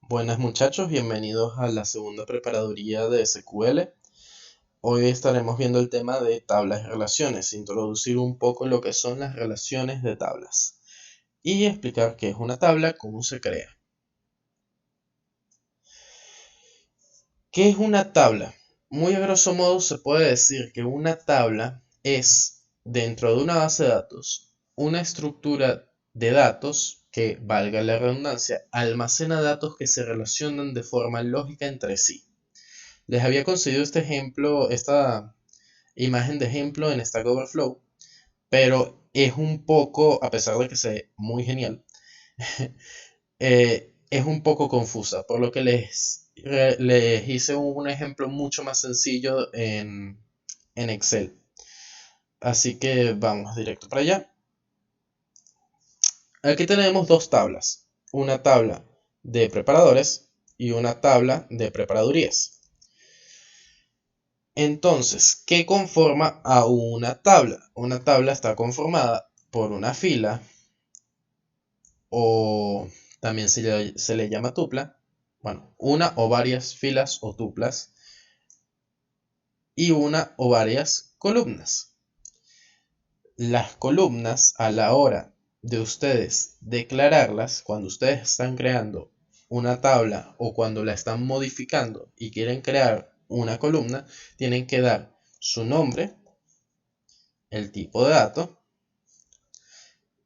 Buenas muchachos, bienvenidos a la segunda preparaduría de SQL. Hoy estaremos viendo el tema de tablas y relaciones, introducir un poco lo que son las relaciones de tablas y explicar qué es una tabla, cómo se crea. ¿Qué es una tabla? Muy a grosso modo se puede decir que una tabla es, dentro de una base de datos, una estructura de datos que, valga la redundancia, almacena datos que se relacionan de forma lógica entre sí. Les había conseguido este ejemplo, esta imagen de ejemplo en Stack Overflow, pero es un poco, a pesar de que se ve muy genial, es un poco confusa, por lo que les hice un ejemplo mucho más sencillo en Excel. Así que vamos directo para allá. Aquí tenemos dos tablas, una tabla de preparadores y una tabla de preparadurías. Entonces, ¿qué conforma a una tabla? Una tabla está conformada por una fila, o también se le llama tupla. Bueno, una o varias filas o tuplas y una o varias columnas. Las columnas, a la hora de ustedes declararlas, cuando ustedes están creando una tabla o cuando la están modificando y quieren crear una columna, tienen que dar su nombre, el tipo de dato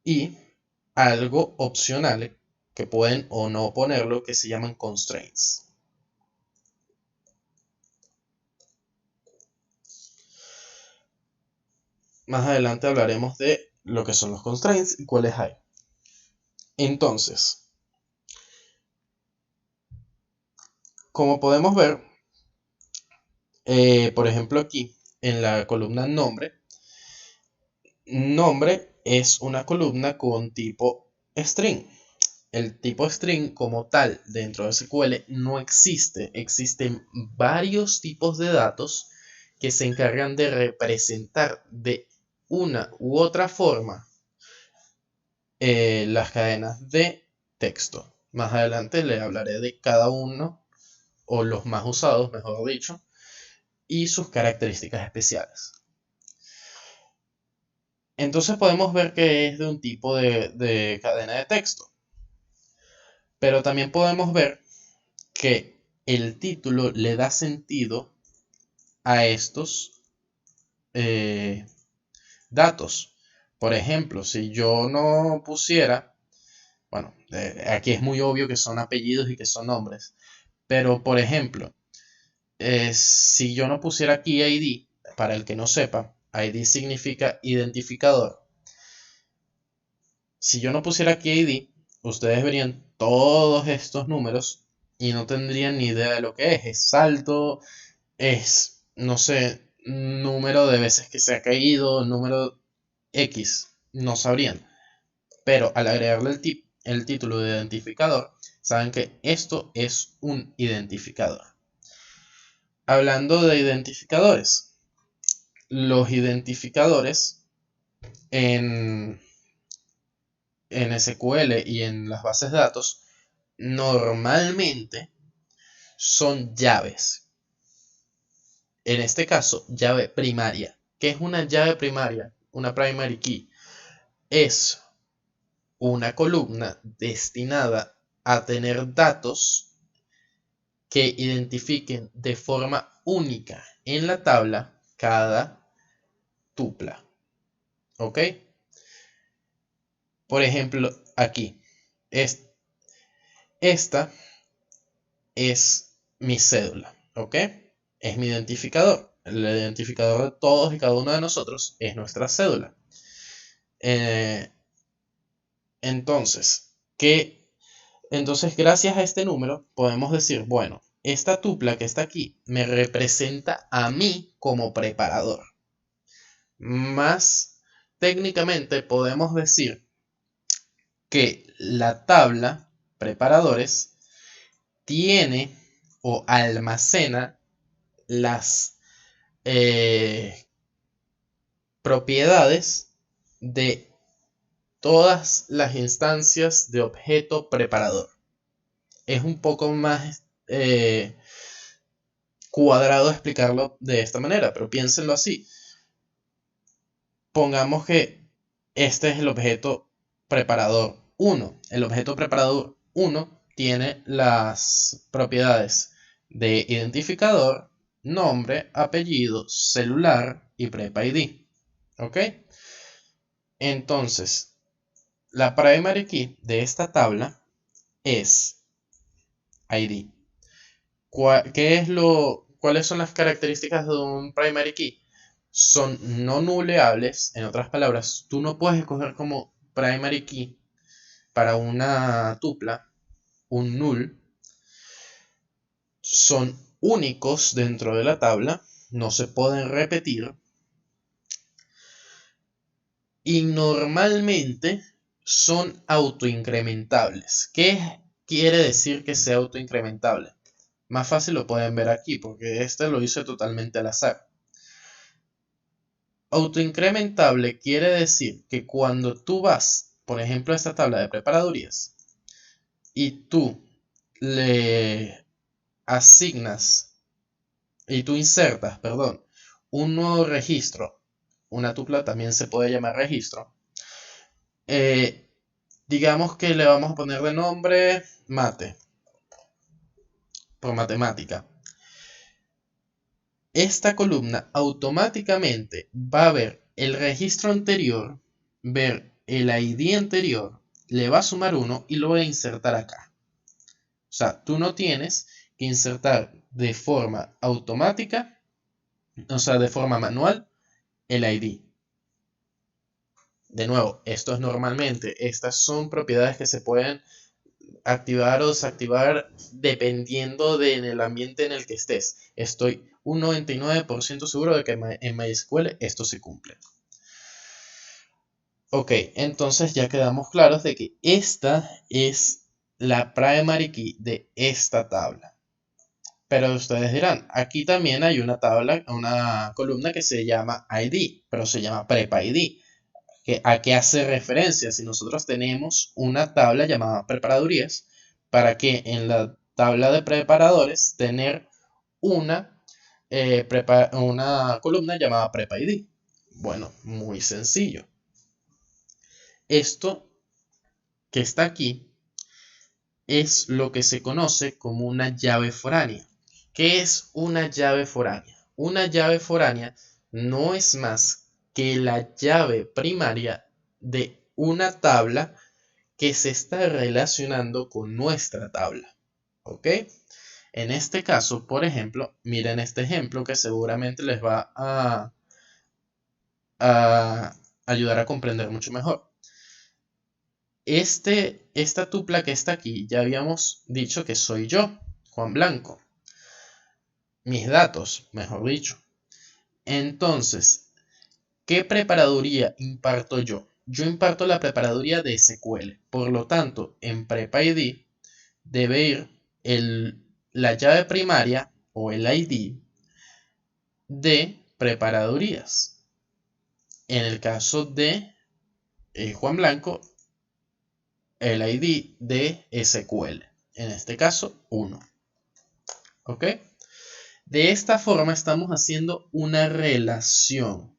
y algo opcional que pueden o no ponerlo, que se llaman constraints. Más adelante hablaremos de lo que son los constraints y cuáles hay. Entonces, como podemos ver, por ejemplo aquí en la columna nombre es una columna con tipo string. El tipo string como tal dentro de SQL no existe. Existen varios tipos de datos que se encargan de representar de una u otra forma las cadenas de texto. Más adelante le hablaré de cada uno, o los más usados, mejor dicho, y sus características especiales. Entonces podemos ver que es de un tipo de cadena de texto. Pero también podemos ver que el título le da sentido a estos datos. Por ejemplo, si yo no pusiera, bueno, aquí es muy obvio que son apellidos y que son nombres, pero por ejemplo, si yo no pusiera aquí ID, para el que no sepa, ID significa identificador. Si yo no pusiera aquí ID, ustedes verían todos estos números y no tendrían ni idea de lo que es. Es salto, es, no sé, número de veces que se ha caído, número X, no sabrían. Pero al agregarle el título de identificador, saben que esto es un identificador. Hablando de identificadores, los identificadores en, en SQL y en las bases de datos normalmente son llaves. En este caso, llave primaria. ¿Qué es una llave primaria? Una primary key. Es una columna destinada a tener datos que identifiquen de forma única en la tabla cada tupla. ¿Ok? Por ejemplo, aquí. Esta es mi cédula. ¿Ok? Es mi identificador. El identificador de todos y cada uno de nosotros es nuestra cédula. Eh, entonces, Entonces, gracias a este número, podemos decir, bueno, esta tupla que está aquí me representa a mí como preparador. Más técnicamente podemos decir que la tabla preparadores tiene o almacena las propiedades de todas las instancias de objeto preparador. es un poco más cuadrado explicarlo de esta manera, pero piénsenlo así. Pongamos que este es el objeto preparador 1. El objeto preparador 1 tiene las propiedades de identificador, nombre, apellido, celular y prepa ID. ¿Ok? Entonces, la primary key de esta tabla es ID. ¿Cuáles son las características de un primary key? Son no nuleables. En otras palabras, tú no puedes escoger como primary key para una tupla un null. Son únicos dentro de la tabla, no se pueden repetir. Y normalmente son autoincrementables. ¿Qué quiere decir que sea autoincrementable? Más fácil lo pueden ver aquí, porque este lo hice totalmente al azar. Autoincrementable quiere decir que cuando tú vas, por ejemplo, a esta tabla de preparadurías, y tú le asignas, y tú insertas, perdón, un nuevo registro, una tupla también se puede llamar registro, digamos que le vamos a poner de nombre mate, por matemática. Esta columna automáticamente va a ver el registro anterior, ver el ID anterior, le va a sumar 1 y lo va a insertar acá. O sea, tú no tienes que insertar de forma automática, o sea, de forma manual, el ID. De nuevo, esto es normalmente, estas son propiedades que se pueden activar o desactivar dependiendo del ambiente en el que estés. Estoy un 99% seguro de que en MySQL esto se cumple. Ok, entonces ya quedamos claros de que esta es la primary key de esta tabla. Pero ustedes dirán, aquí también hay una tabla, una columna que se llama ID, pero se llama prepa ID. ¿A qué hace referencia? Si nosotros tenemos una tabla llamada preparadurías, ¿para qué en la tabla de preparadores tener una, una columna llamada prepa ID? Bueno, muy sencillo. Esto que está aquí es lo que se conoce como una llave foránea. ¿Qué es una llave foránea? Una llave foránea no es más que la llave primaria de una tabla que se está relacionando con nuestra tabla. ¿Ok? En este caso, por ejemplo, miren este ejemplo que seguramente les va a ayudar a comprender mucho mejor. Esta tupla que está aquí, ya habíamos dicho que soy yo, Juan Blanco. Mis datos, mejor dicho. Entonces, ¿qué preparaduría imparto yo? Yo imparto la preparaduría de SQL. Por lo tanto, en PrepID debe ir la llave primaria o el ID de preparadurías. En el caso de Juan Blanco, el ID de SQL. En este caso, 1. ¿Ok? De esta forma estamos haciendo una relación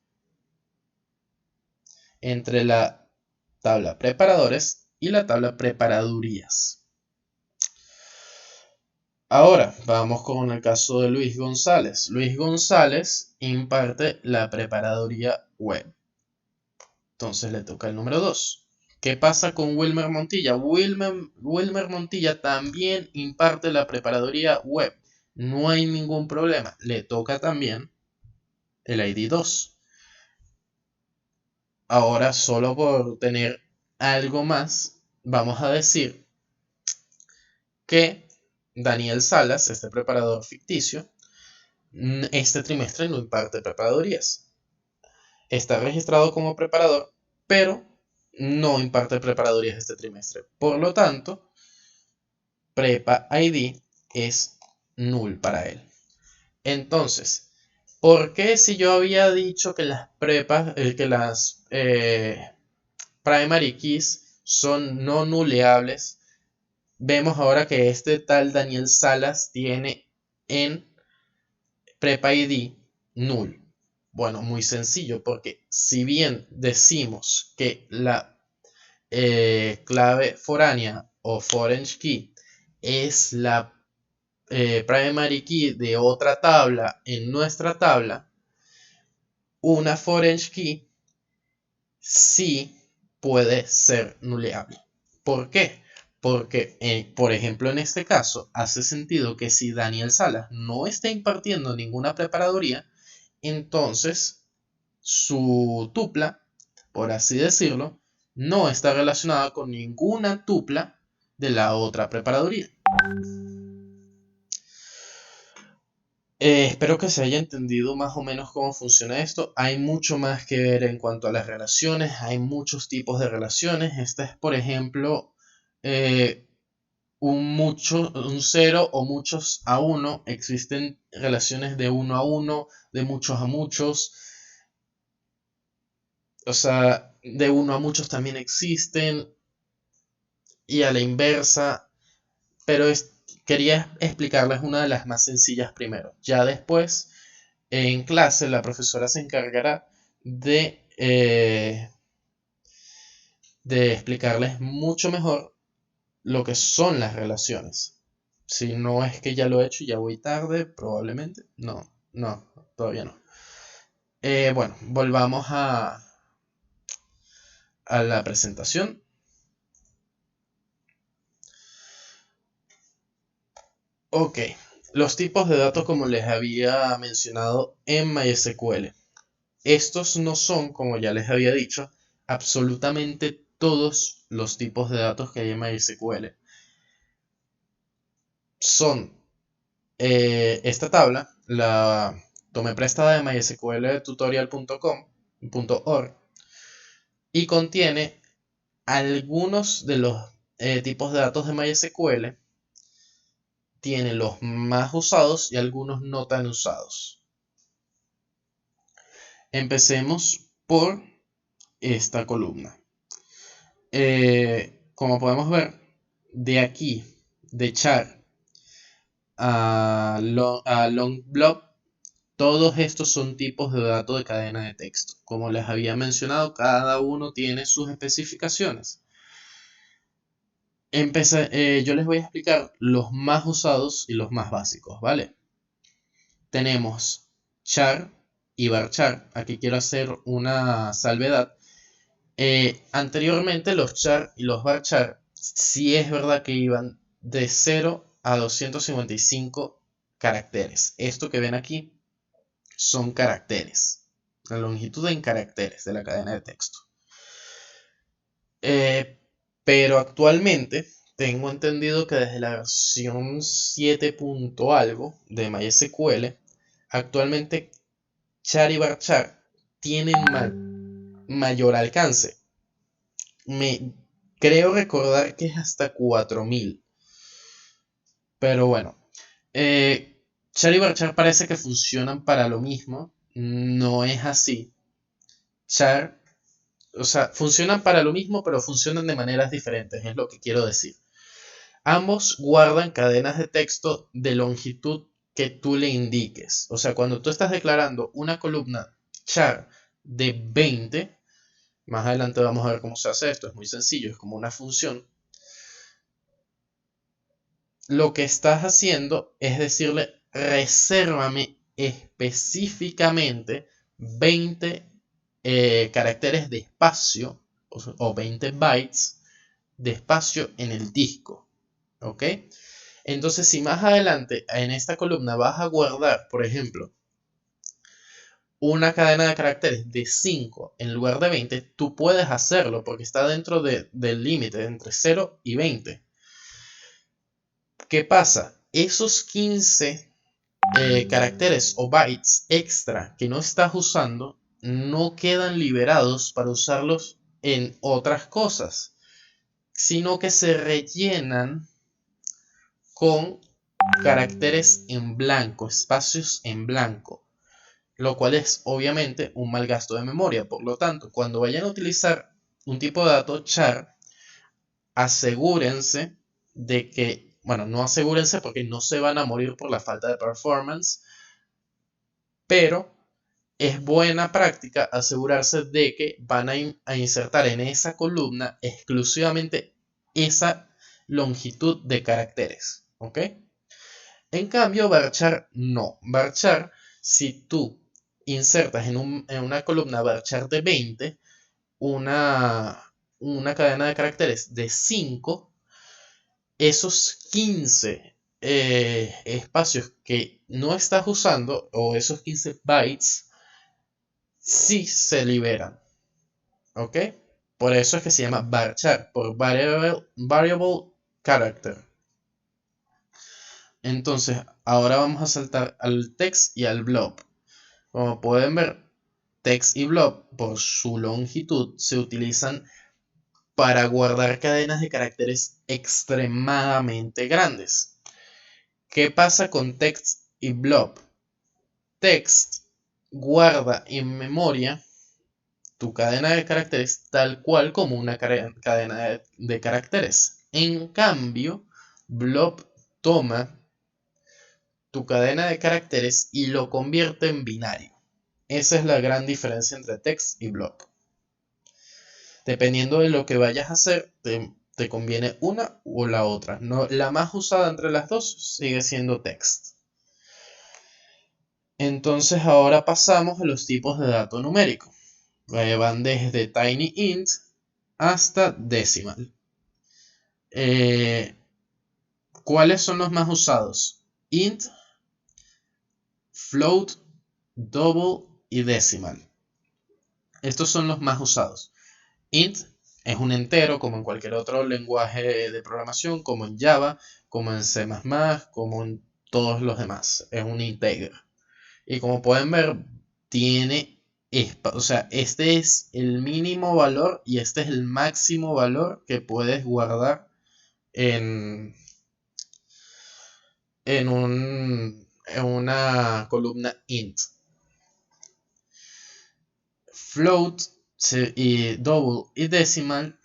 entre la tabla preparadores y la tabla preparadurías. Ahora vamos con el caso de Luis González. Luis González imparte la preparaduría web. Entonces le toca el número 2. ¿Qué pasa con Wilmer Montilla? Wilmer Montilla también imparte la preparaduría web. No hay ningún problema. Le toca también el ID 2. Ahora, solo por tener algo más, vamos a decir que Daniel Salas, este preparador ficticio, este trimestre no imparte preparadurías. Está registrado como preparador, pero no imparte preparadurías este trimestre. Por lo tanto, Prepa ID es null para él. Entonces, ¿por qué si yo había dicho que las prepas, que las primary keys son no nuleables, vemos ahora que este tal Daniel Salas tiene en Prepa ID null. Bueno, muy sencillo, porque si bien decimos que la clave foránea o foreign key es la primary key de otra tabla en nuestra tabla, una foreign key sí puede ser nuleable. ¿Por qué? Porque, por ejemplo, en este caso, hace sentido que si Daniel Salas no está impartiendo ninguna preparaduría, entonces su tupla, por así decirlo, no está relacionada con ninguna tupla de la otra preparaduría. Espero que se haya entendido más o menos cómo funciona esto. Hay mucho más que ver en cuanto a las relaciones. Hay muchos tipos de relaciones. Esta es, por ejemplo, un 0 o muchos a 1. Existen relaciones de 1 a 1, de muchos a muchos. O sea, de 1 a muchos también existen. Y a la inversa. Pero quería explicarles una de las más sencillas primero. Ya después, en clase, la profesora se encargará de explicarles mucho mejor lo que son las relaciones. Si no es que ya lo he hecho y ya voy tarde, probablemente. No, todavía no. Bueno, volvamos a la presentación. Ok, los tipos de datos como les había mencionado en MySQL. Estos no son, como ya les había dicho, absolutamente todos los tipos de datos que hay en MySQL. Son esta tabla, la tomé prestada de mysqltutorial.com.org y contiene algunos de los tipos de datos de MySQL. Tiene los más usados y algunos no tan usados. Empecemos por esta columna. Como podemos ver, de aquí, de char a long blob, todos estos son tipos de datos de cadena de texto. Como les había mencionado, cada uno tiene sus especificaciones. Yo les voy a explicar los más usados y los más básicos, ¿vale? Tenemos char y varchar. Aquí quiero hacer una salvedad. Anteriormente los char y los varchar sí es verdad que iban de 0 a 255 caracteres. Esto que ven aquí son caracteres. La longitud en caracteres de la cadena de texto. Pero actualmente tengo entendido que desde la versión 7 punto algo de MySQL, actualmente char y varchar tienen mayor alcance. Creo recordar que es hasta 4000. Pero bueno. Char y varchar parece que funcionan para lo mismo. No es así. Char, o sea, funcionan para lo mismo, pero funcionan de maneras diferentes, es lo que quiero decir. Ambos guardan cadenas de texto de longitud que tú le indiques. O sea, cuando tú estás declarando una columna char de 20, más adelante vamos a ver cómo se hace esto, es muy sencillo, es como una función. Lo que estás haciendo es decirle, resérvame específicamente 20 caracteres de espacio o 20 bytes de espacio en el disco. ¿Ok? Entonces, si más adelante en esta columna vas a guardar, por ejemplo, una cadena de caracteres de 5 en lugar de 20, tú puedes hacerlo porque está dentro del límite entre 0 y 20. ¿Qué pasa? Esos 15 caracteres o bytes extra que no estás usando no quedan liberados para usarlos en otras cosas, sino que se rellenan con caracteres en blanco, espacios en blanco, lo cual es obviamente un mal gasto de memoria. Por lo tanto, cuando vayan a utilizar un tipo de dato char, asegúrense de que, bueno, no asegúrense porque no se van a morir por la falta de performance, pero es buena práctica asegurarse de que van a insertar en esa columna exclusivamente esa longitud de caracteres, ¿ok? En cambio, varchar no. Varchar, si tú insertas en una columna varchar de 20, una cadena de caracteres de 5, esos 15 espacios que no estás usando, o esos 15 bytes, sí se liberan, ¿ok? Por eso es que se llama varchar, por variable character. Entonces, ahora vamos a saltar al text y al blob. Como pueden ver, text y blob, por su longitud, se utilizan para guardar cadenas de caracteres extremadamente grandes. ¿Qué pasa con text y blob? Text guarda en memoria tu cadena de caracteres tal cual como una cadena de caracteres. En cambio, blob toma tu cadena de caracteres y lo convierte en binario. Esa es la gran diferencia entre text y blob. Dependiendo de lo que vayas a hacer, te conviene una o la otra. No, la más usada entre las dos sigue siendo text. Entonces ahora pasamos a los tipos de dato numérico. Van desde tiny int hasta decimal. ¿Cuáles son los más usados? Int, float, double y decimal. Estos son los más usados. Int es un entero, como en cualquier otro lenguaje de programación, como en Java, como en C++, como en todos los demás. Es un integer. Y como pueden ver, tiene, o sea, este es el mínimo valor y este es el máximo valor que puedes guardar en, en una columna int. Float y double y decimal,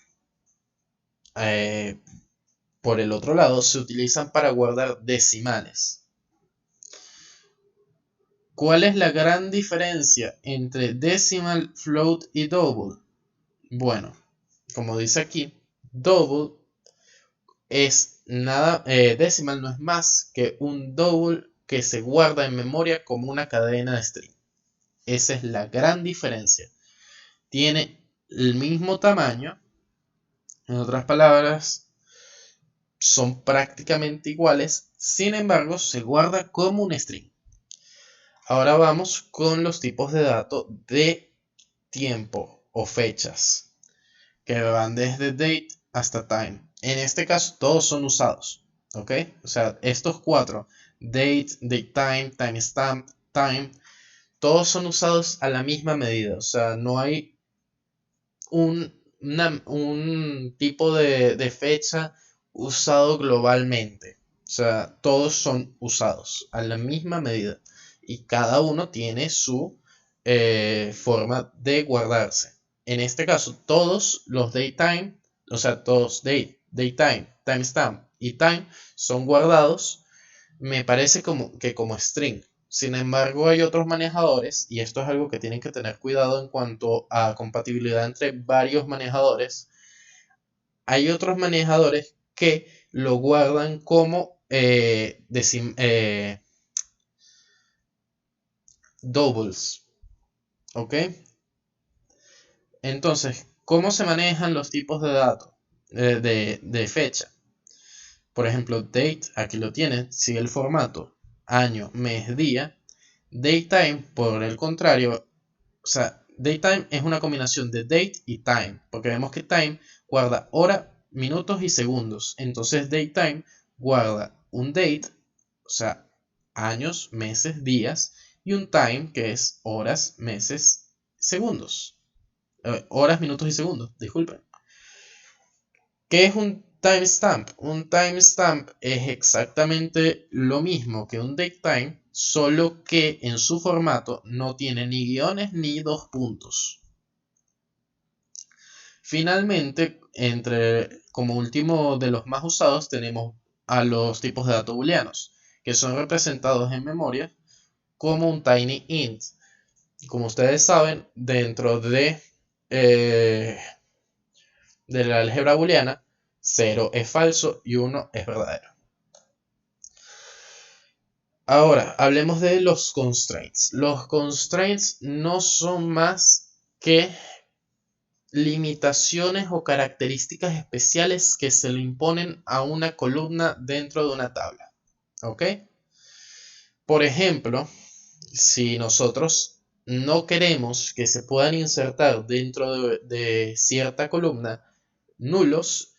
por el otro lado, se utilizan para guardar decimales. ¿Cuál es la gran diferencia entre decimal, float y double? Bueno, como dice aquí, double es nada, decimal no es más que un double que se guarda en memoria como una cadena de string. Esa es la gran diferencia. Tiene el mismo tamaño, en otras palabras, son prácticamente iguales, sin embargo, se guarda como un string. Ahora vamos con los tipos de datos de tiempo o fechas, que van desde date hasta time. En este caso, todos son usados, ¿ok? O sea, estos cuatro, date, datetime, timestamp, time, todos son usados a la misma medida. O sea, no hay un tipo de fecha usado globalmente. O sea, todos son usados a la misma medida. Y cada uno tiene su forma de guardarse. En este caso, todos los datetime, o sea, todos datetime, timestamp y time son guardados, me parece que como string. Sin embargo, hay otros manejadores, y esto es algo que tienen que tener cuidado en cuanto a compatibilidad entre varios manejadores. Hay otros manejadores que lo guardan como doubles, ¿ok? Entonces, ¿cómo se manejan los tipos de datos de fecha? Por ejemplo, date, aquí lo tienen, sigue el formato año, mes, día. Datetime, por el contrario, o sea, datetime es una combinación de date y time, porque vemos que time guarda hora, minutos y segundos. Entonces datetime guarda un date, o sea, años, meses, días, y un time que es horas, meses, segundos. Horas, minutos y segundos, disculpen. ¿Qué es un timestamp? Un timestamp es exactamente lo mismo que un datetime, solo que en su formato no tiene ni guiones ni dos puntos. Finalmente, como último de los más usados, tenemos a los tipos de datos booleanos, que son representados en memoria como un tiny int. Como ustedes saben, dentro eh, de la álgebra booleana, 0 es falso y 1 es verdadero. Ahora, hablemos de los constraints. Los constraints no son más que limitaciones o características especiales que se le imponen a una columna dentro de una tabla. ¿Ok? Por ejemplo, si nosotros no queremos que se puedan insertar dentro de cierta columna nulos,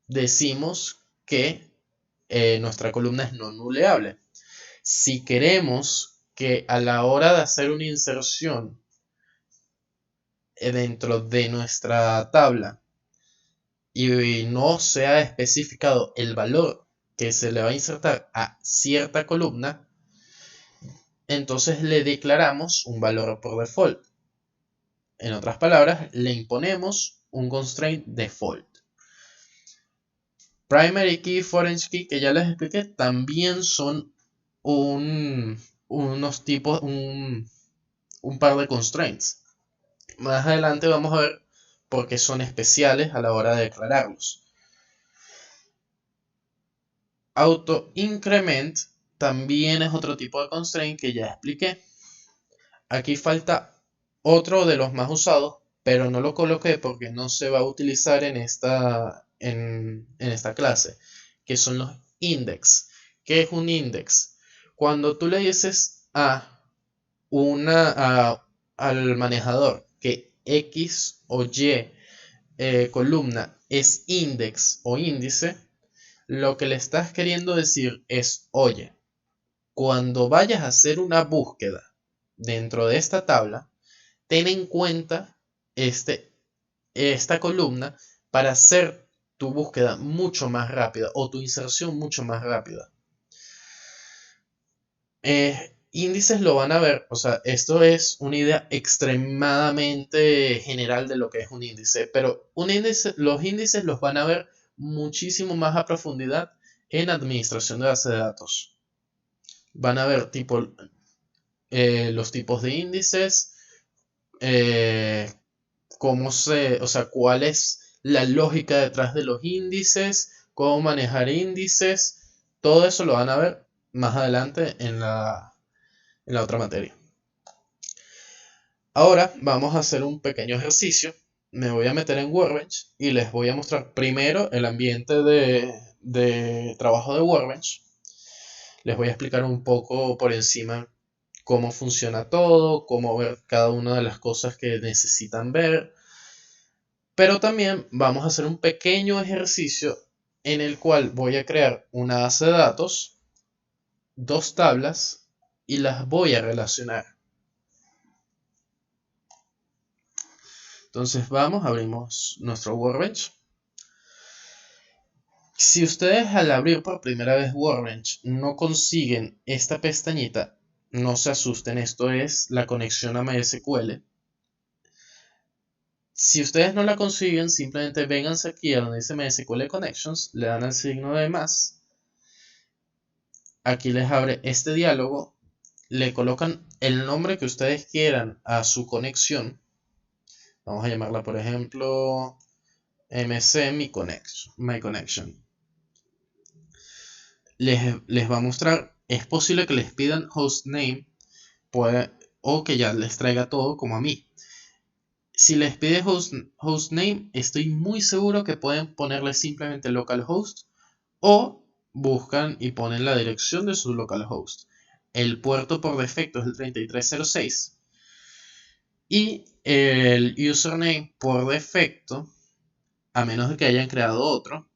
decimos que nuestra columna es no nuleable. Si queremos que a la hora de hacer una inserción dentro de nuestra tabla y no se ha especificado el valor que se le va a insertar a cierta columna, entonces le declaramos un valor por default. En otras palabras, le imponemos un constraint default. Primary key, foreign key, que ya les expliqué, también son unos tipos, un par de constraints. Más adelante vamos a ver por qué son especiales a la hora de declararlos. Auto increment también es otro tipo de constraint que ya expliqué. Aquí falta otro de los más usados, pero no lo coloqué porque no se va a utilizar en esta clase, que son los index. ¿Qué es un index? Cuando tú le dices al manejador que X o Y columna es index o índice, lo que le estás queriendo decir es, oye, cuando vayas a hacer una búsqueda dentro de esta tabla, ten en cuenta esta columna para hacer tu búsqueda mucho más rápida o tu inserción mucho más rápida. Índices lo van a ver, o sea, esto es una idea extremadamente general de lo que es un índice, pero los índices los van a ver muchísimo más a profundidad en administración de bases de datos. Van a ver los tipos de índices, cuál es la lógica detrás de los índices, cómo manejar índices, todo eso lo van a ver más adelante en la otra materia. Ahora vamos a hacer un pequeño ejercicio. Me voy a meter en Workbench y les voy a mostrar primero el ambiente de trabajo de Workbench. Les voy a explicar un poco por encima cómo funciona todo, cómo ver cada una de las cosas que necesitan ver. Pero también vamos a hacer un pequeño ejercicio en el cual voy a crear una base de datos, dos tablas y las voy a relacionar. Entonces abrimos nuestro Workbench. Si ustedes al abrir por primera vez Workbench no consiguen esta pestañita, no se asusten, esto es la conexión a MySQL. Si ustedes no la consiguen, simplemente vénganse aquí a donde dice MySQL Connections, le dan al signo de más. Aquí les abre este diálogo, le colocan el nombre que ustedes quieran a su conexión. Vamos a llamarla, por ejemplo, MC My Connection. Les va a mostrar, es posible que les pidan hostname o que ya les traiga todo como a mí. Si les pide hostname, estoy muy seguro que pueden ponerle simplemente localhost o buscan y ponen la dirección de su localhost. El puerto por defecto es el 3306 y el username por defecto, a menos de que hayan creado otro,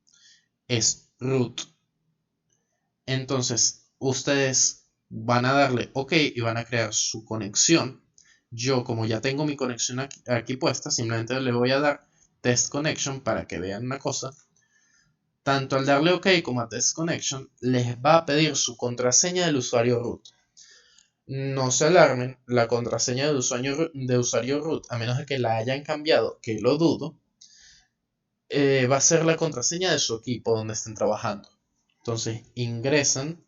es root. Entonces, ustedes van a darle OK y van a crear su conexión. Yo, como ya tengo mi conexión aquí puesta, simplemente le voy a dar test connection para que vean una cosa. Tanto al darle OK como a test connection, les va a pedir su contraseña del usuario root. No se alarmen, la contraseña de usuario root, a menos de que la hayan cambiado, que lo dudo, va a ser la contraseña de su equipo donde estén trabajando. Entonces ingresan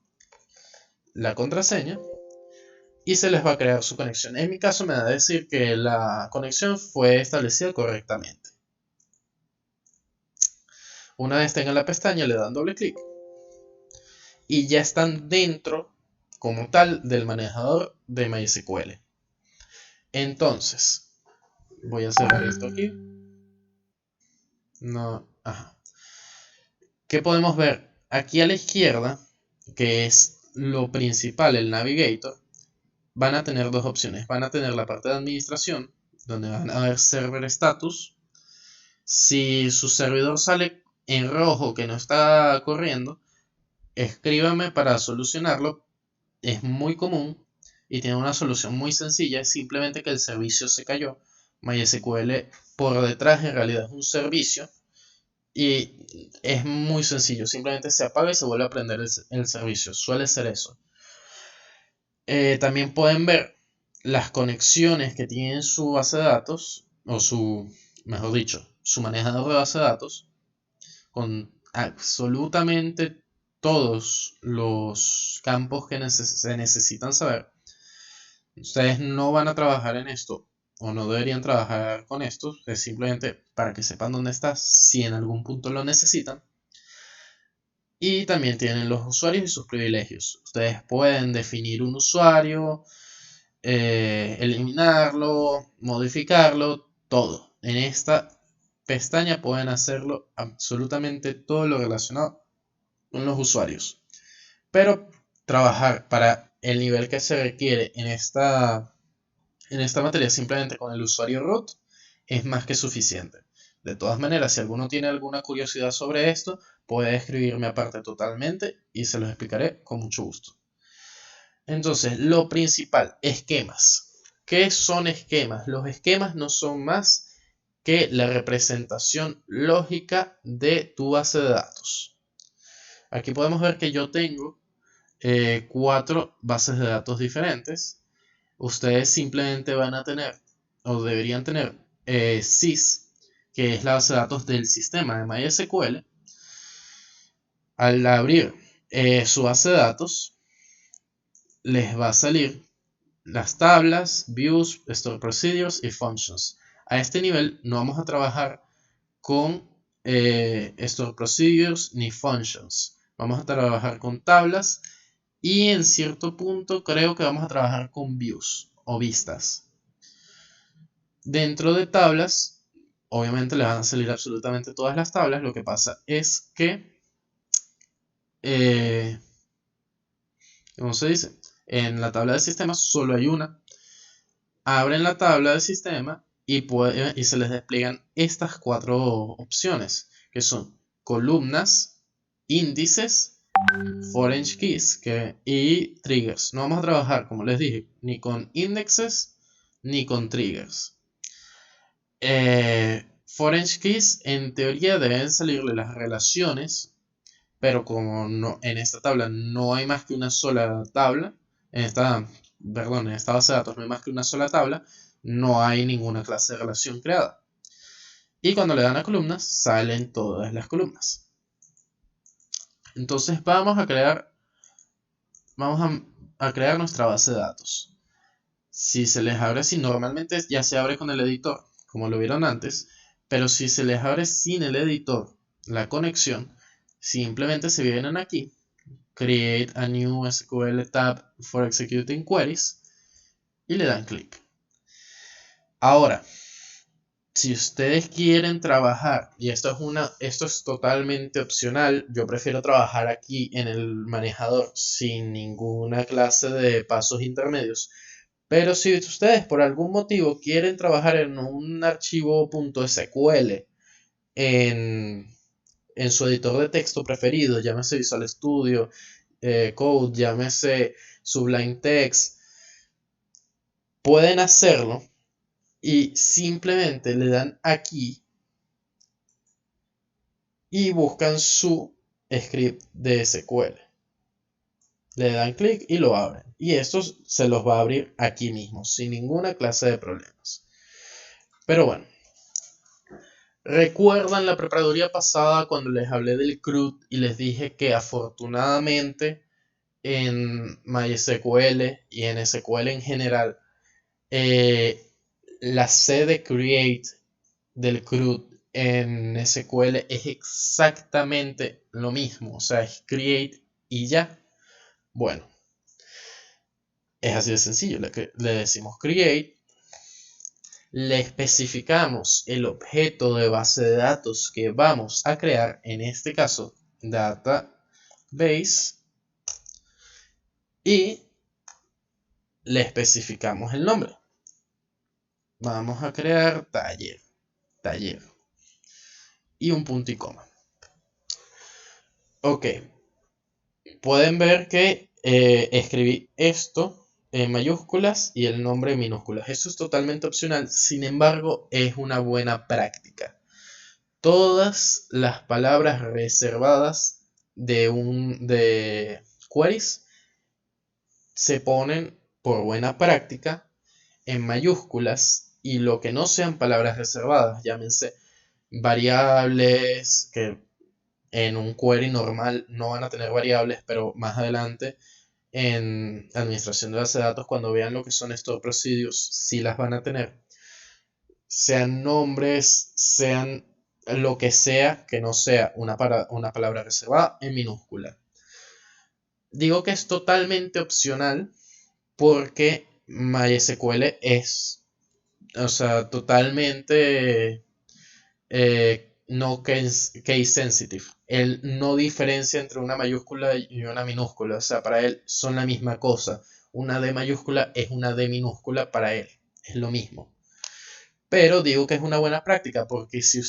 la contraseña y se les va a crear su conexión. En mi caso me va a decir que la conexión fue establecida correctamente. Una vez tengan la pestaña, le dan doble clic y ya están dentro como tal del manejador de MySQL. Entonces, voy a cerrar esto aquí. No, ajá. ¿Qué podemos ver? Aquí a la izquierda, que es lo principal, el Navigator, van a tener dos opciones. Van a tener la parte de administración, donde van a ver Server Status. Si su servidor sale en rojo que no está corriendo, escríbame para solucionarlo. Es muy común y tiene una solución muy sencilla. Es simplemente que el servicio se cayó. MySQL por detrás en realidad es un servicio y es muy sencillo. Simplemente se apaga y se vuelve a prender el servicio. Suele ser eso. También pueden ver las conexiones que tiene su base de datos, o mejor dicho, su manejador de base de datos, con absolutamente todos los campos que se necesitan saber. Ustedes no van a trabajar en esto, o no deberían trabajar con esto, es simplemente para que sepan dónde está, si en algún punto lo necesitan. Y también tienen los usuarios y sus privilegios. Ustedes pueden definir un usuario, eliminarlo, modificarlo, todo. En esta pestaña pueden hacerlo absolutamente todo lo relacionado con los usuarios. Pero trabajar para el nivel que se requiere en esta materia simplemente con el usuario root es más que suficiente. De todas maneras, si alguno tiene alguna curiosidad sobre esto, puede escribirme aparte totalmente y se los explicaré con mucho gusto. Entonces, lo principal, esquemas. ¿Qué son esquemas? Los esquemas no son más que la representación lógica de tu base de datos. Aquí podemos ver que yo tengo 4 bases de datos diferentes. Ustedes simplemente van a tener, o deberían tener, SYS, que es la base de datos del sistema de MySQL. Al abrir su base de datos, les va a salir las tablas, views, store procedures y functions. A este nivel no vamos a trabajar con store procedures ni functions. Vamos a trabajar con tablas y en cierto punto creo que vamos a trabajar con views o vistas. Dentro de tablas, obviamente le van a salir absolutamente todas las tablas. Lo que pasa es que, ¿cómo se dice? En la tabla de sistemas solo hay una. Abren la tabla de sistema y se les despliegan estas 4 opciones, que son columnas, índices, foreign keys y triggers. No vamos a trabajar, como les dije, ni con indexes ni con triggers. Foreign keys en teoría deben salirle las relaciones, pero como en esta tabla no hay más que una sola tabla, en esta base de datos no hay más que una sola tabla, no hay ninguna clase de relación creada. Y cuando le dan a columnas, salen todas las columnas. Entonces vamos a crear nuestra base de datos. Si se les abre así, normalmente ya se abre con el editor, como lo vieron antes, pero si se les abre sin el editor la conexión, simplemente se vienen aquí, Create a New SQL Tab for Executing Queries y le dan clic. Ahora, si ustedes quieren trabajar, y esto es totalmente opcional, yo prefiero trabajar aquí en el manejador sin ninguna clase de pasos intermedios. Pero si ustedes por algún motivo quieren trabajar en un archivo .sql en su editor de texto preferido, llámese Visual Studio, Code, llámese Sublime Text, pueden hacerlo y simplemente le dan aquí y buscan su script de SQL. Le dan clic y lo abren. Y esto se los va a abrir aquí mismo, sin ninguna clase de problemas. Pero bueno, ¿Recuerdan la preparadoria pasada cuando les hablé del CRUD y les dije que afortunadamente en MySQL y en SQL en general, eh, la C de create del CRUD en SQL es exactamente lo mismo, o sea, es create y ya? Bueno, es así de sencillo, le decimos create, le especificamos el objeto de base de datos que vamos a crear, en este caso database, y le especificamos el nombre. Vamos a crear taller y un punto y coma. Ok, pueden ver que escribí esto en mayúsculas y el nombre en minúsculas. Eso es totalmente opcional, sin embargo, es una buena práctica. Todas las palabras reservadas de queries se ponen por buena práctica en mayúsculas, y lo que no sean palabras reservadas, llámense variables, que en un query normal no van a tener variables, pero más adelante en administración de base de datos, cuando vean lo que son estos procedures, sí las van a tener. Sean nombres, sean lo que sea que no sea una palabra reservada en minúscula. Digo que es totalmente opcional porque MySQL es, o sea, totalmente no case sensitive. Él no diferencia entre una mayúscula y una minúscula. O sea, para él son la misma cosa. Una D mayúscula es una D minúscula para él. Es lo mismo. Pero digo que es una buena práctica porque si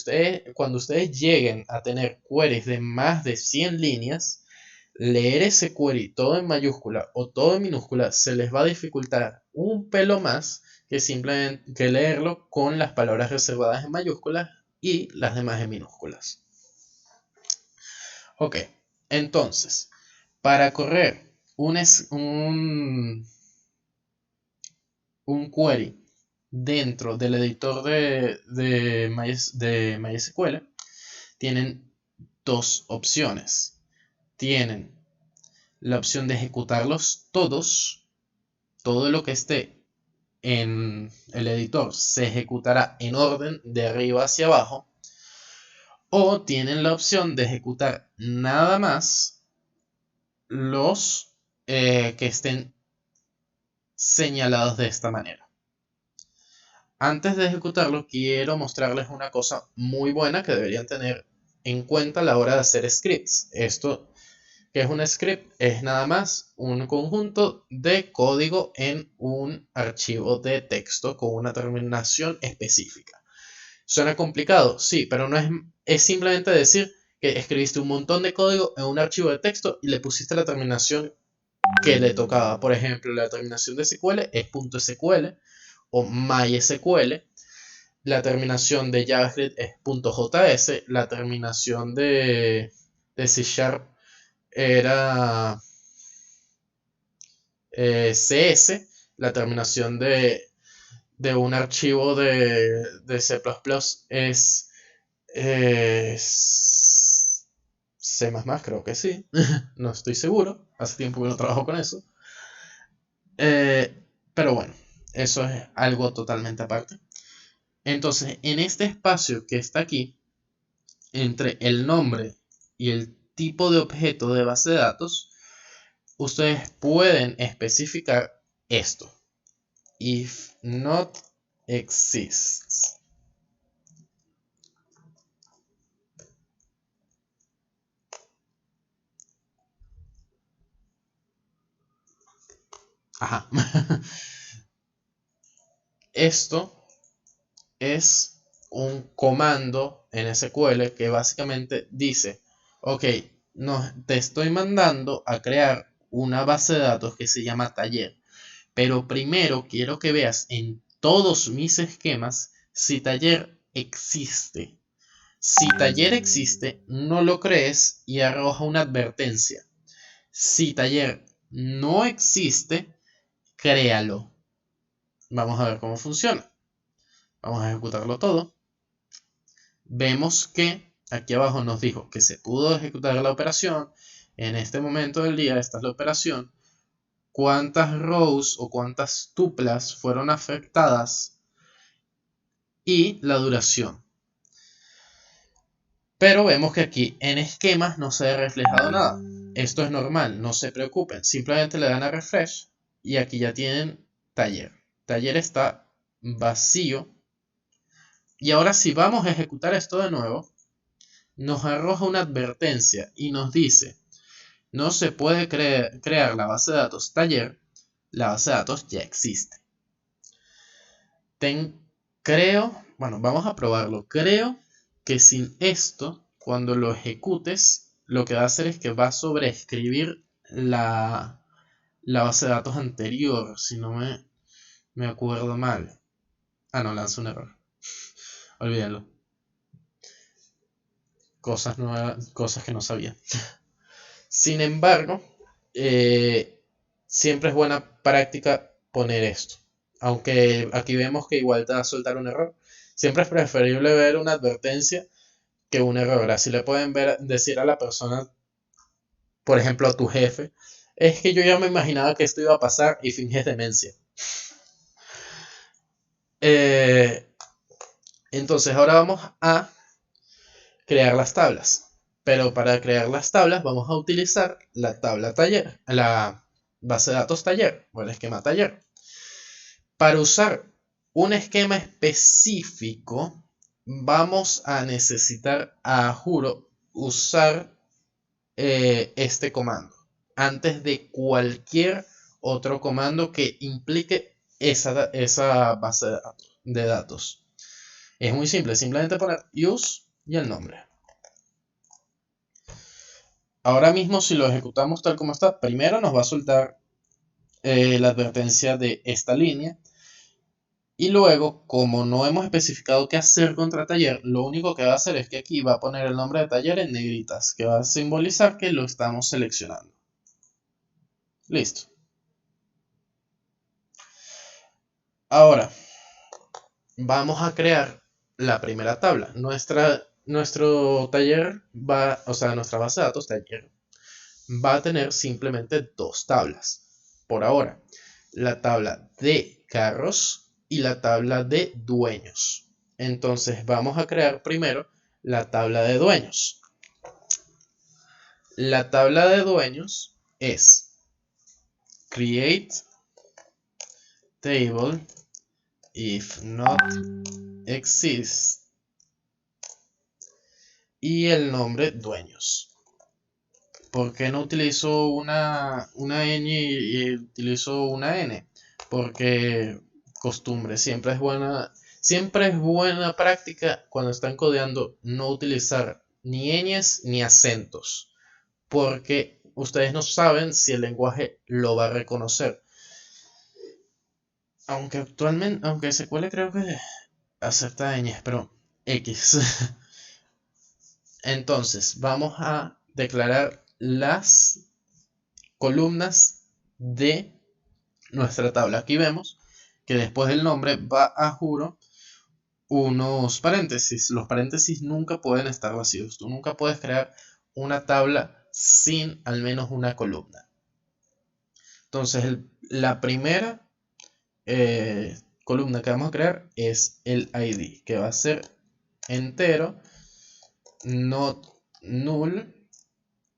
cuando ustedes lleguen a tener queries de más de 100 líneas, leer ese query todo en mayúscula o todo en minúscula se les va a dificultar un pelo más que simplemente que leerlo con las palabras reservadas en mayúsculas y las demás en minúsculas. Ok, entonces, para correr un query dentro del editor de MySQL, tienen dos opciones. Tienen la opción de ejecutarlos todos, todo lo que esté en el editor se ejecutará en orden de arriba hacia abajo, o tienen la opción de ejecutar nada más los que estén señalados de esta manera. Antes de ejecutarlo, quiero mostrarles una cosa muy buena que deberían tener en cuenta a la hora de hacer scripts. Esto, que es un script, es nada más un conjunto de código en un archivo de texto con una terminación específica. ¿Suena complicado? Sí, pero no es simplemente decir que escribiste un montón de código en un archivo de texto y le pusiste la terminación que le tocaba. Por ejemplo, la terminación de SQL es .sql o MySQL. La terminación de JavaScript es .js. La terminación de C# era CS. La terminación de un archivo de C++ es C++, creo que sí. No estoy seguro. Hace tiempo que no trabajo con eso. Pero bueno, eso es algo totalmente aparte. Entonces, en este espacio que está aquí, entre el nombre y el tipo de objeto de base de datos, ustedes pueden especificar esto. If not exists. Ajá. Esto es un comando en SQL que básicamente dice, ok, te estoy mandando a crear una base de datos que se llama taller, pero primero quiero que veas en todos mis esquemas si taller existe. Si taller existe, no lo crees y arroja una advertencia. Si taller no existe, créalo. Vamos a ver cómo funciona. Vamos a ejecutarlo todo. vemos que aquí abajo nos dijo que se pudo ejecutar la operación. En este momento del día, esta es la operación. Cuántas rows o cuántas tuplas fueron afectadas y la duración. Pero vemos que aquí en esquemas no se ha reflejado nada. Esto es normal, no se preocupen. Simplemente le dan a refresh y aquí ya tienen taller. Taller está vacío. Y ahora si vamos a ejecutar esto de nuevo, nos arroja una advertencia y nos dice: no se puede crear la base de datos taller, la base de datos ya existe. Bueno, vamos a probarlo. Creo que sin esto, cuando lo ejecutes, lo que va a hacer es que va a sobreescribir la base de datos anterior, si no me acuerdo mal. Ah, no, lanza un error. Olvídalo. Cosas nuevas, cosas que no sabía. Sin embargo, siempre es buena práctica poner esto. Aunque aquí vemos que igual te va a soltar un error. Siempre es preferible ver una advertencia que un error. Así le pueden decir a la persona, por ejemplo a tu jefe: es que yo ya me imaginaba que esto iba a pasar y finges demencia. Entonces ahora vamos a crear las tablas. Pero para crear las tablas vamos a utilizar la tabla taller, la base de datos taller o el esquema taller. Para usar un esquema específico vamos a necesitar, juro, usar este comando antes de cualquier otro comando que implique esa base de datos. Es muy simple, simplemente poner use y el nombre. Ahora mismo, si lo ejecutamos tal como está, primero nos va a soltar la advertencia de esta línea. Y luego, como no hemos especificado qué hacer contra taller, lo único que va a hacer es que aquí va a poner el nombre de taller en negritas, que va a simbolizar que lo estamos seleccionando. Listo. Ahora, vamos a crear la primera tabla. Nuestro taller nuestra base de datos taller va a tener simplemente dos tablas por ahora: la tabla de carros y la tabla de dueños. Entonces vamos a crear primero la tabla de dueños. La tabla de dueños es create table if not exists y el nombre dueños. ¿Por qué no utilizo una ñ y utilizo una n? Porque costumbre, siempre es buena práctica cuando están codeando no utilizar ni ñes ni acentos, porque ustedes no saben si el lenguaje lo va a reconocer. Aunque SQL creo que acepta ñes, pero X. Entonces, vamos a declarar las columnas de nuestra tabla. Aquí vemos que después del nombre va a juro unos paréntesis. Los paréntesis nunca pueden estar vacíos. Tú nunca puedes crear una tabla sin al menos una columna. Entonces la primera columna que vamos a crear es el ID, que va a ser entero, not null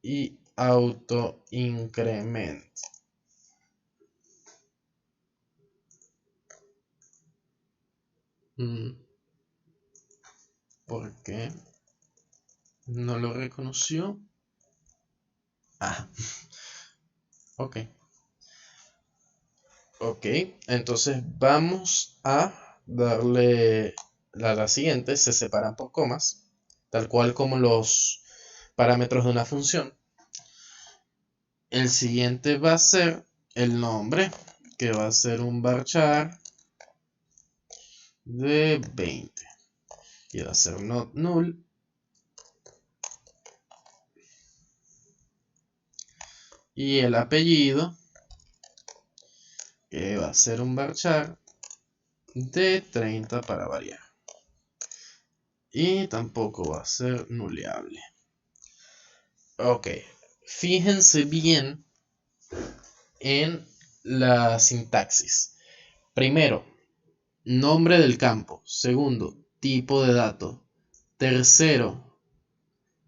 y auto increment. ¿Por qué no lo reconoció? Ok. Ok, entonces vamos a darle la siguiente. Se separan por comas, tal cual como los parámetros de una función. El siguiente va a ser el nombre, que va a ser un varchar de 20 y va a ser not null. Y el apellido, que va a ser un varchar de 30 para variar. y tampoco va a ser nuleable. Ok, fíjense bien en la sintaxis. Primero, nombre del campo. Segundo, tipo de dato. Tercero,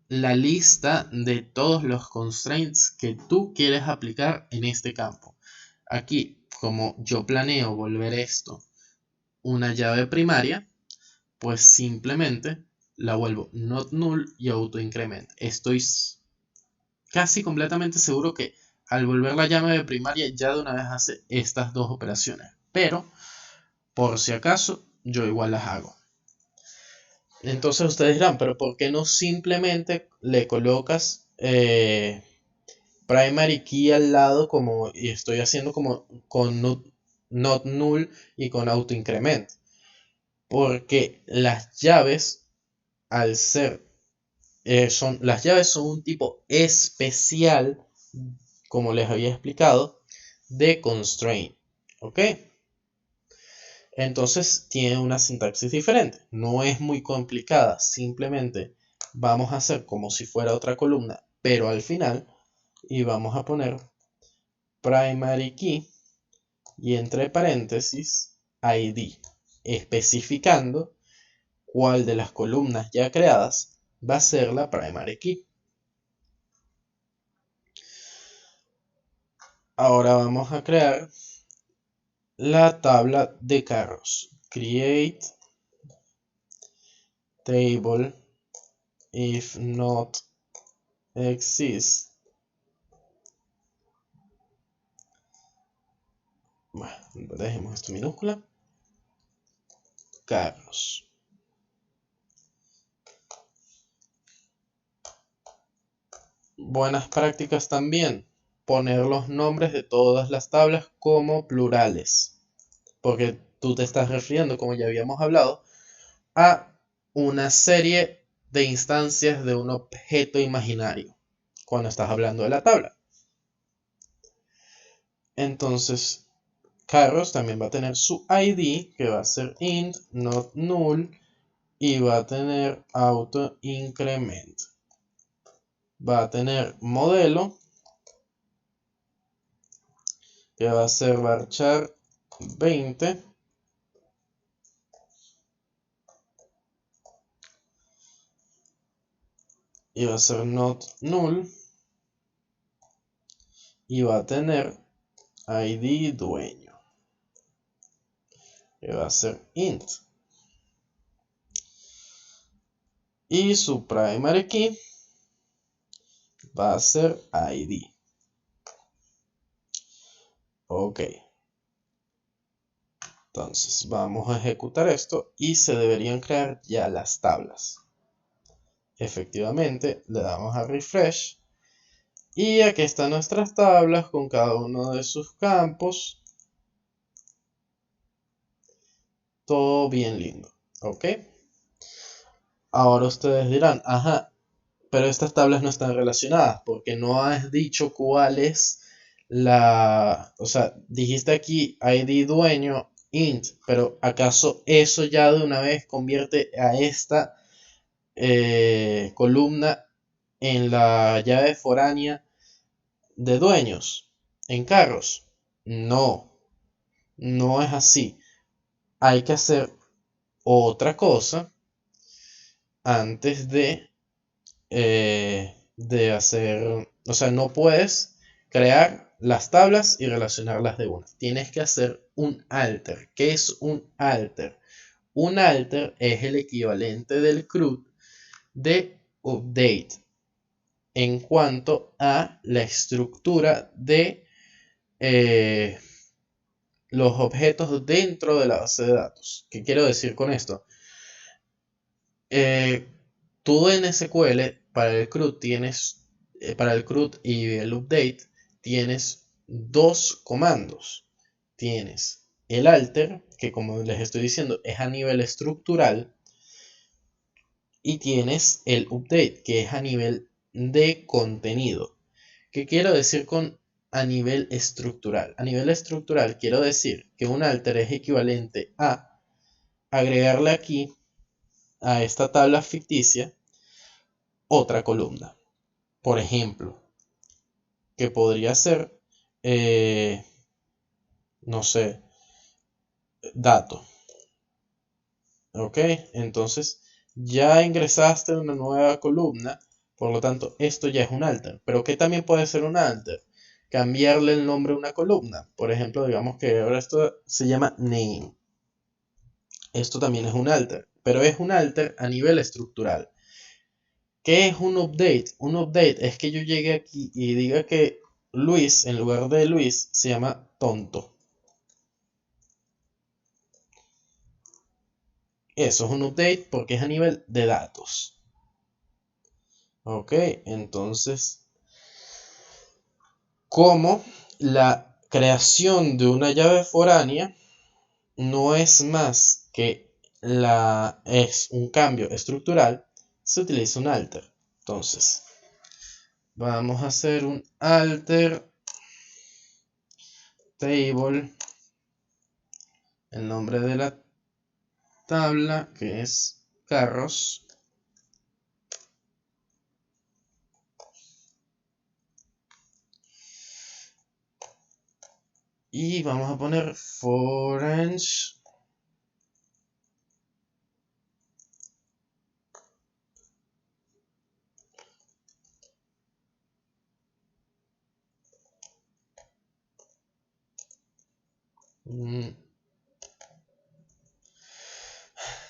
la lista de todos los constraints que tú quieres aplicar en este campo. Aquí, como yo planeo volver esto una llave primaria, pues simplemente la vuelvo not null y autoincrement. Estoy casi completamente seguro que al volver la llave primaria ya de una vez hace estas dos operaciones, pero por si acaso yo igual las hago. Entonces ustedes dirán, pero ¿por qué no simplemente le colocas primary key al lado como y estoy haciendo como con not null y con autoincrement? Porque las llaves, al ser, las llaves son un tipo especial, como les había explicado, de constraint. ¿Ok? Entonces tiene una sintaxis diferente. No es muy complicada. Simplemente vamos a hacer como si fuera otra columna, pero al final, y vamos a poner primary key y entre paréntesis ID, especificando cuál de las columnas ya creadas va a ser la primary key. Ahora vamos a crear la tabla de carros. Create table if not exist. Bueno, dejemos esto minúscula. Carros. Buenas prácticas también. Poner los nombres de todas las tablas como plurales. Porque tú te estás refiriendo, como ya habíamos hablado, a una serie de instancias de un objeto imaginario cuando estás hablando de la tabla. Entonces, carros también va a tener su ID, que va a ser int, not null, y va a tener auto increment. Va a tener modelo, que va a ser varchar 20. Y va a ser not null. Y va a tener ID dueño, que va a ser int. Y su primary key va a ser ID. Ok. Entonces vamos a ejecutar esto y se deberían crear ya las tablas. Efectivamente, le damos a refresh. Y aquí están nuestras tablas con cada uno de sus campos. Todo bien lindo. ¿Ok? Ahora ustedes dirán, ajá, pero estas tablas no están relacionadas porque no has dicho cuál es la... O sea, dijiste aquí ID dueño int, pero ¿acaso eso ya de una vez convierte a esta columna en la llave foránea de dueños en carros? No, no es así. Hay que hacer otra cosa antes de hacer, o sea, no puedes crear las tablas y relacionarlas de una. Tienes que hacer un alter. ¿Qué es un alter? Un alter es el equivalente del CRUD de update en cuanto a la estructura de los objetos dentro de la base de datos. ¿Qué quiero decir con esto? Tú en SQL para el CRUD tienes, para el CRUD y el update tienes dos comandos. Tienes el alter, que como les estoy diciendo es a nivel estructural, y tienes el update, que es a nivel de contenido. ¿Qué quiero decir con a nivel estructural? A nivel estructural quiero decir que un alter es equivalente a agregarle aquí a esta tabla ficticia otra columna. Por ejemplo, que podría ser, no sé, dato. ¿Ok? Entonces ya ingresaste una nueva columna, por lo tanto esto ya es un alter. Pero ¿qué también puede ser un alter? Cambiarle el nombre a una columna. Por ejemplo, digamos que ahora esto se llama name. Esto también es un alter, pero es un alter a nivel estructural. ¿Qué es un update? Un update es que yo llegue aquí y diga que Luis, en lugar de Luis, se llama tonto. Eso es un update porque es a nivel de datos. Ok, entonces, como la creación de una llave foránea no es más que es un cambio estructural, se utiliza un alter. Entonces, vamos a hacer un alter table, el nombre de la tabla que es carros, y vamos a poner forange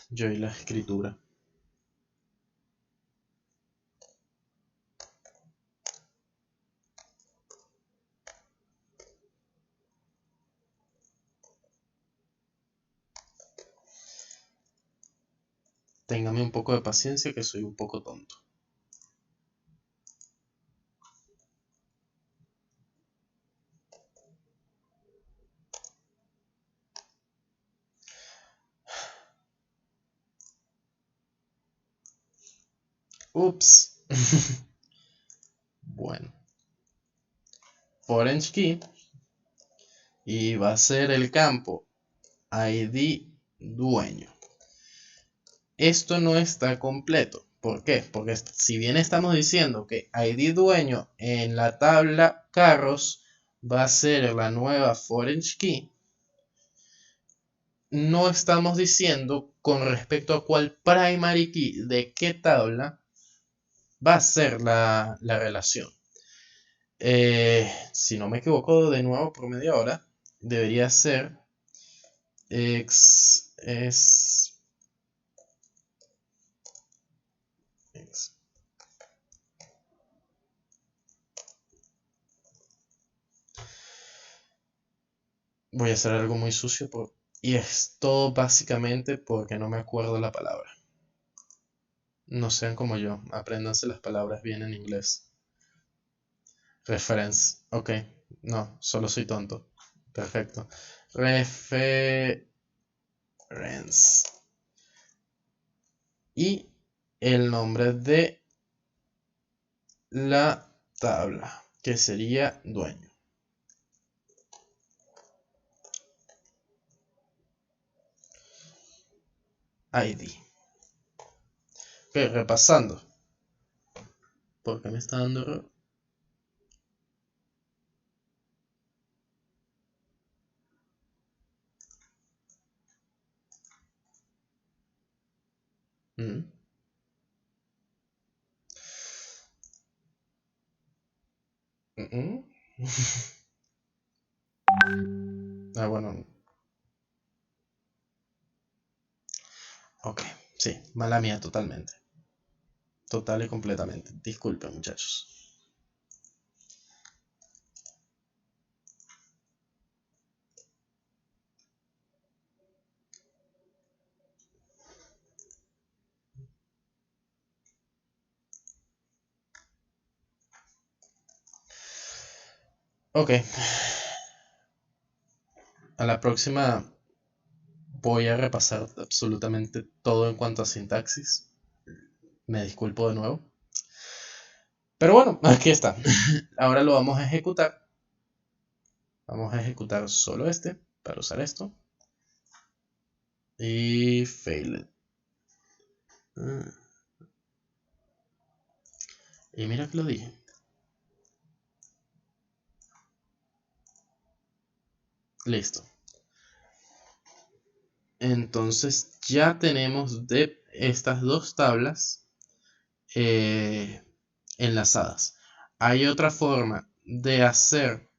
yo y la escritura. Téngame un poco de paciencia que soy un poco tonto. Ups. Bueno. Foreign key. Y va a ser el campo ID dueño. Esto no está completo. ¿Por qué? Porque si bien estamos diciendo que ID dueño en la tabla carros va a ser la nueva foreign key, no estamos diciendo con respecto a cuál primary key de qué tabla va a ser la relación. Si no me equivoco, de nuevo por media hora, debería ser x es x. Voy a hacer algo muy sucio y es todo básicamente porque no me acuerdo la palabra. No sean como yo, apréndanse las palabras bien en inglés. Reference, ok, no, solo soy tonto. Perfecto. Reference. Y el nombre de la tabla, que sería dueño. ID. Ok, repasando. ¿Por qué me está dando error? Mm. Ah, bueno. Ok, sí, mala mía totalmente. Total y completamente. Disculpen, muchachos. Ok. A la próxima voy a repasar absolutamente todo en cuanto a sintaxis. Me disculpo de nuevo. Pero bueno, aquí está. Ahora lo vamos a ejecutar. Vamos a ejecutar solo este para usar esto. Y failed. Ah, y mira que lo dije. Listo. Entonces ya tenemos de estas dos tablas eh, enlazadas. Hay otra forma de hacer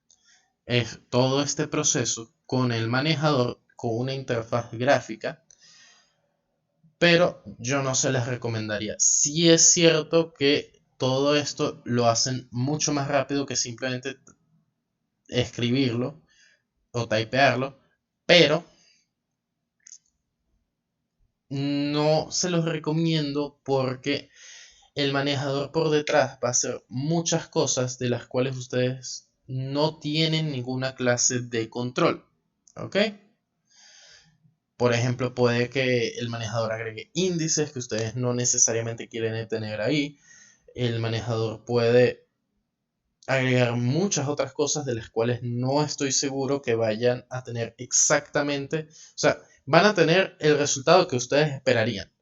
todo este proceso con el manejador, con una interfaz gráfica, pero yo no se les recomendaría. Sí es cierto que todo esto lo hacen mucho más rápido que simplemente escribirlo o typearlo, pero no se los recomiendo porque el manejador por detrás va a hacer muchas cosas de las cuales ustedes no tienen ninguna clase de control. ¿Ok? Por ejemplo, puede que el manejador agregue índices que ustedes no necesariamente quieren tener ahí. El manejador puede agregar muchas otras cosas de las cuales no estoy seguro que vayan a tener exactamente, o sea, van a tener el resultado que ustedes esperarían,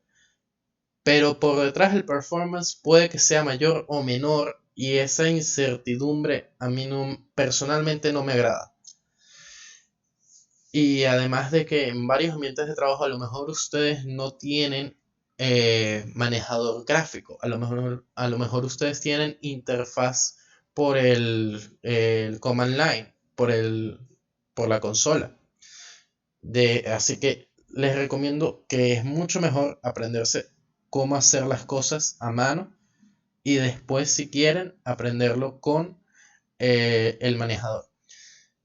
pero por detrás el performance puede que sea mayor o menor y esa incertidumbre a mí personalmente no me agrada. Y además de que en varios ambientes de trabajo a lo mejor ustedes no tienen manejador gráfico, a lo mejor ustedes tienen interfaz por el command line, por la consola. Así que les recomiendo que es mucho mejor aprenderse cómo hacer las cosas a mano y después si quieren aprenderlo con el manejador.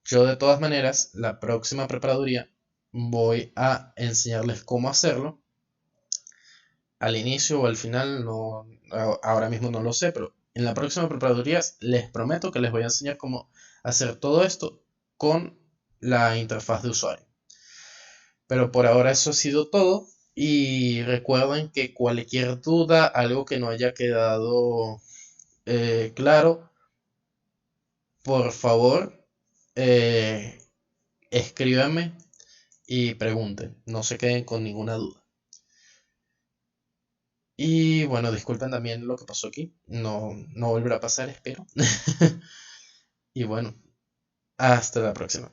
Yo de todas maneras, la próxima preparaduría voy a enseñarles cómo hacerlo. Al inicio o al final, no, ahora mismo no lo sé, pero en la próxima preparaduría les prometo que les voy a enseñar cómo hacer todo esto con la interfaz de usuario. Pero por ahora eso ha sido todo. Y recuerden que cualquier duda, algo que no haya quedado claro, por favor, eh, escríbanme y pregunten, no se queden con ninguna duda. Y bueno, disculpen también lo que pasó aquí, no volverá a pasar, espero. Y bueno, hasta la próxima.